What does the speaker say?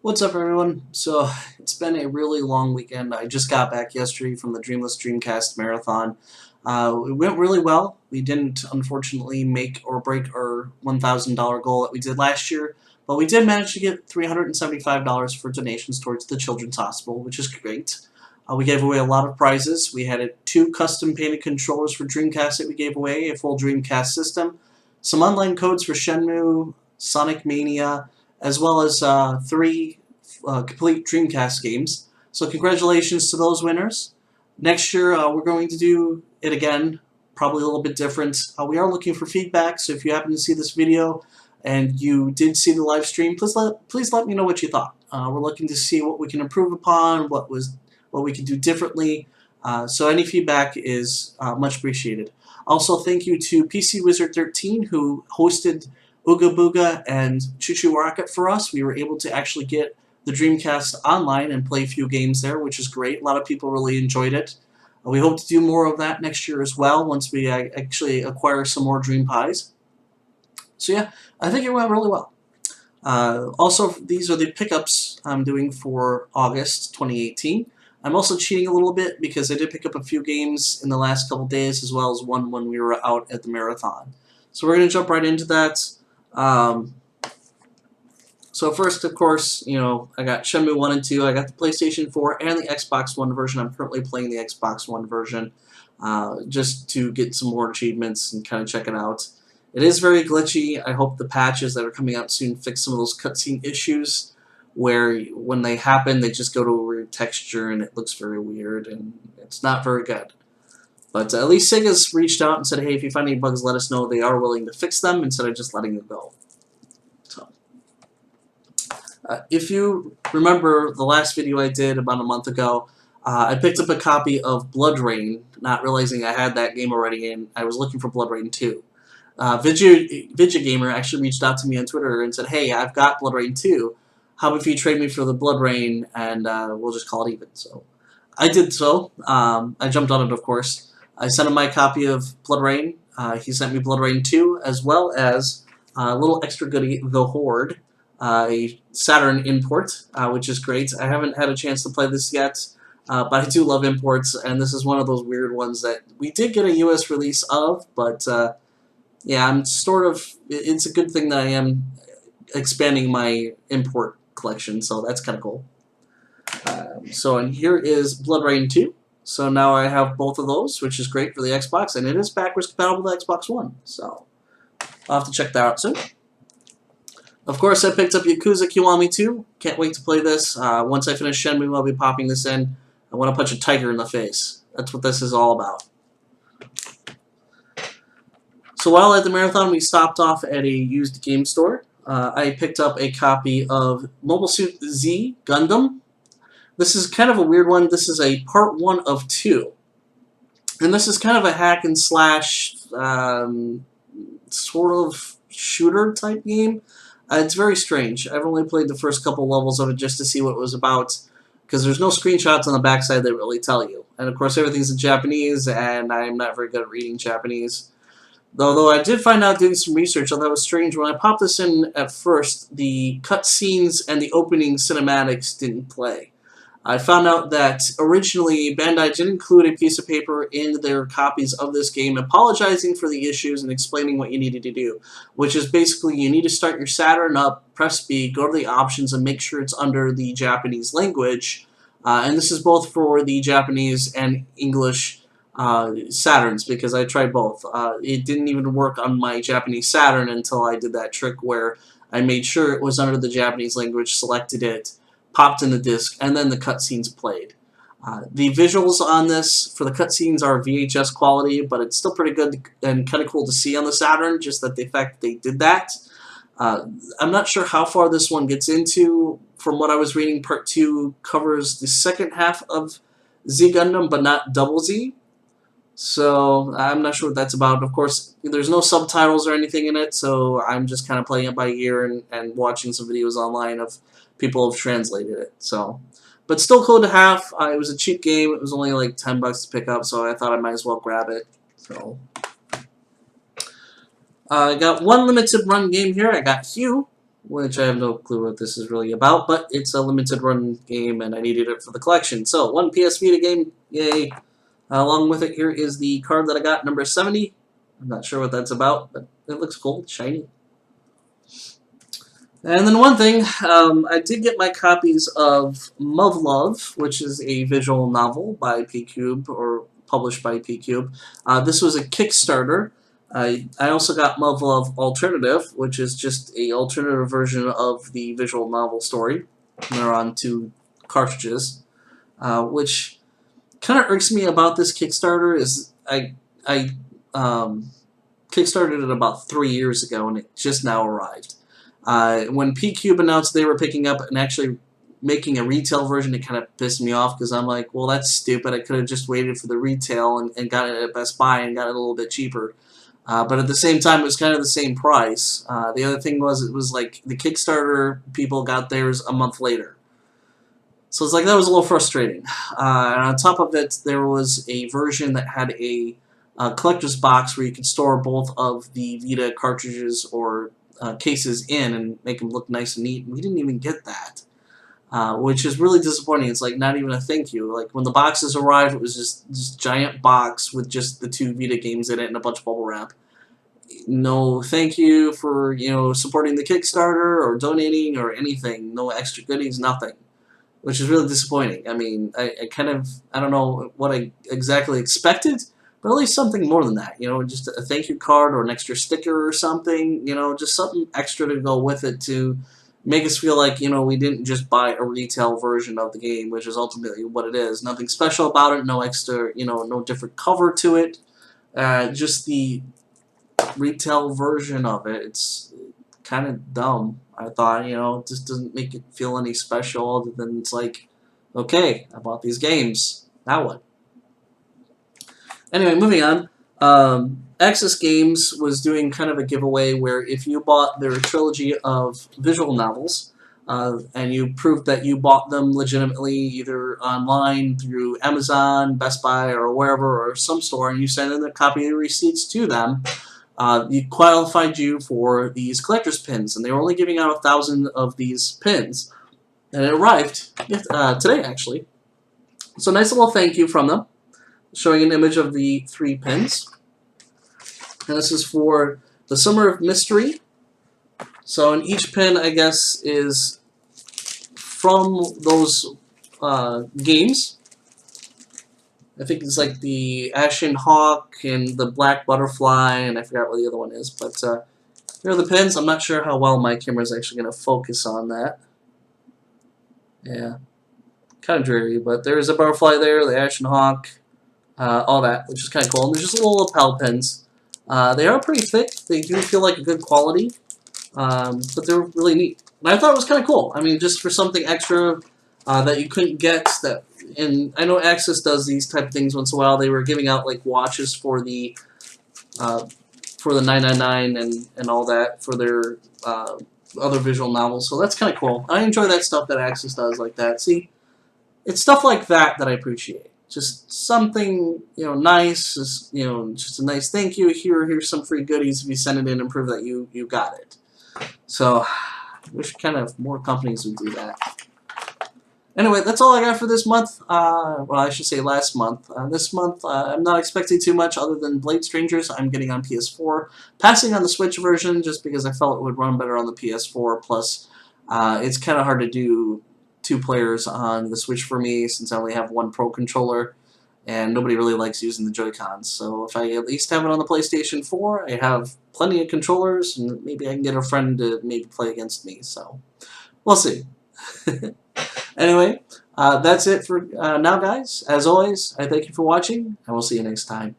What's up, everyone? So, it's been a really long weekend. I just got back yesterday from the Dreamless Dreamcast Marathon. It went really well. We didn't, unfortunately, make or break our $1,000 goal that we did last year, but we did manage to get $375 for donations towards the Children's Hospital, which is great. We gave away a lot of prizes. We had two custom painted controllers for Dreamcast that we gave away, a full Dreamcast system, some online codes for Shenmue, Sonic Mania, as well as three complete Dreamcast games. So congratulations to those winners. Next year we're going to do it again, probably a little bit different. We are looking for feedback, so if you happen to see this video and you did see the live stream, please let me know what you thought. We're looking to see what we can improve upon, what we can do differently. So any feedback is much appreciated. Also, thank you to PC Wizard 13 who hosted Ooga Booga and Choo Choo Rocket for us. We were able to actually get the Dreamcast online and play a few games there, which is great. A lot of people really enjoyed it. We hope to do more of that next year as well once we actually acquire some more Dream Pies. So yeah, I think it went really well. Also, these are the pickups I'm doing for August 2018. I'm also cheating a little bit because I did pick up a few games in the last couple days as well as one when we were out at the marathon. So we're going to jump right into that. So first, of course, I got Shenmue 1 and 2. I got the PlayStation 4 and the Xbox One version. I'm currently playing the Xbox One version just to get some more achievements and kind of check it out. It is very glitchy. I hope the patches that are coming out soon fix some of those cutscene issues where when they happen, they just go to a weird texture and it looks very weird and it's not very good. But at least Sega's reached out and said, hey, if you find any bugs, let us know. They are willing to fix them instead of just letting it go. So, if you remember the last video I did about a month ago, I picked up a copy of Blood Rain, not realizing I had that game already, and I was looking for Blood Rain 2. Vidya Gamer actually reached out to me on Twitter and said, hey, I've got Blood Rain 2. How about if you trade me for the Blood Rain, and we'll just call it even. So I did so. I jumped on it, of course. I sent him my copy of Blood Rain. He sent me Blood Rain 2, as well as a little extra goodie, The Horde, a Saturn import, which is great. I haven't had a chance to play this yet, but I do love imports, and this is one of those weird ones that we did get a US release of, but yeah, I'm sort of, it's a good thing that I am expanding my import collection, so that's kind of cool. And here is Blood Rain 2. So now I have both of those, which is great for the Xbox, and it is backwards compatible with the Xbox One. So I'll have to check that out soon. Of course, I picked up Yakuza Kiwami 2. Can't wait to play this. Once I finish Shenmue, I'll be popping this in. I want to punch a tiger in the face. That's what this is all about. So while at the marathon, we stopped off at a used game store. I picked up a copy of Mobile Suit Z Gundam. This is kind of a weird one. This is a part 1 of 2. And this is kind of a hack and slash sort of shooter type game. It's very strange. I've only played the first couple levels of it just to see what it was about, because there's no screenshots on the backside that really tell you. And of course everything's in Japanese, and I'm not very good at reading Japanese. Although I did find out doing some research, although that was strange, when I popped this in at first, the cutscenes and the opening cinematics didn't play. I found out that originally Bandai did include a piece of paper in their copies of this game apologizing for the issues and explaining what you needed to do, which is basically you need to start your Saturn up, press B, go to the options, and make sure it's under the Japanese language. And this is both for the Japanese and English Saturns, because I tried both. It didn't even work on my Japanese Saturn until I did that trick where I made sure it was under the Japanese language, selected it, popped in the disc, and then the cutscenes played. The visuals on this for the cutscenes are VHS quality, but it's still pretty good and kind of cool to see on the Saturn, just that the fact they did that. I'm not sure how far this one gets into. From what I was reading, Part 2 covers the second half of Z Gundam, but not Double Z. So I'm not sure what that's about. Of course, there's no subtitles or anything in it, so I'm just kind of playing it by ear and watching some videos online of people who have translated it. So, but still cool to have. It was a cheap game. It was only like $10 to pick up, so I thought I might as well grab it. So I got one limited run game here. I got Hue. which I have no clue what this is really about, but it's a limited run game, and I needed it for the collection. So, one PS Vita game, yay. Along with it, here is the card that I got, number 70. I'm not sure what that's about, but it looks cool, shiny. And then one thing, I did get my copies of Love, which is a visual novel by P-Cube, or published by P-Cube. This was a Kickstarter. I also got Love Alternative, which is just a alternative version of the visual novel story. And they're on 2 cartridges, which kind of irks me about this Kickstarter is I kickstarted it about 3 years ago, and it just now arrived. When P-Cube announced they were picking up and actually making a retail version, it kind of pissed me off because I'm like, well, that's stupid. I could have just waited for the retail and got it at Best Buy and got it a little bit cheaper. But at the same time, it was kind of the same price. The other thing was, it was like the Kickstarter people got theirs a month later. So it's like, that was a little frustrating. And on top of it, there was a version that had a collector's box where you could store both of the Vita cartridges or cases in and make them look nice and neat. We didn't even get that, which is really disappointing. It's like not even a thank you. Like when the boxes arrived, it was just this giant box with just the 2 Vita games in it and a bunch of bubble wrap. No thank you for, you know, supporting the Kickstarter or donating or anything. No extra goodies, nothing, which is really disappointing. I mean, I don't know what I exactly expected, but at least something more than that, you know, just a thank you card or an extra sticker or something, you know, just something extra to go with it to make us feel like, you know, we didn't just buy a retail version of the game, which is ultimately what it is. Nothing special about it, no extra, you know, no different cover to it, just the retail version of it. It's kind of dumb, I thought, you know, it just doesn't make it feel any special other than it's like, okay, I bought these games, now what? Anyway, moving on. Access Games was doing kind of a giveaway where if you bought their trilogy of visual novels and you proved that you bought them legitimately either online through Amazon, Best Buy, or wherever, or some store, and you sent in a copy of the receipts to them, you qualified you for these collector's pins, and they were only giving out 1,000 of these pins. And it arrived today, actually. So nice little thank you from them, showing an image of the 3 pins. And this is for the Summer of Mystery. So in each pin, I guess, is from those games. I think it's like the Ashen Hawk and the Black Butterfly, and I forgot what the other one is. But here are the pins. I'm not sure how well my camera is actually going to focus on that. Yeah, kind of dreary, but there's a butterfly there, the Ashen Hawk, all that, which is kind of cool. And there's just little lapel pins. They are pretty thick. They do feel like a good quality, but they're really neat. And I thought it was kind of cool. I mean, just for something extra that you couldn't get. And I know Access does these type of things once in a while. They were giving out like watches for the 999 and all that for their other visual novels. So that's kind of cool. I enjoy that stuff that Access does like that. See, it's stuff like that that I appreciate. Just something, you know, nice, just, you know, just a nice thank you. Here's some free goodies if you send it in and prove that you got it. So, I wish kind of more companies would do that. Anyway, that's all I got for this month. Well, I should say last month. This month, I'm not expecting too much other than Blade Strangers. I'm getting on PS4. Passing on the Switch version just because I felt it would run better on the PS4. Plus, it's kind of hard to do 2 players on the Switch for me since I only have 1 Pro controller. And nobody really likes using the Joy-Cons. So if I at least have it on the PlayStation 4, I have plenty of controllers. And maybe I can get a friend to maybe play against me. So, we'll see. Anyway, that's it for now, guys. As always, I thank you for watching, and we'll see you next time.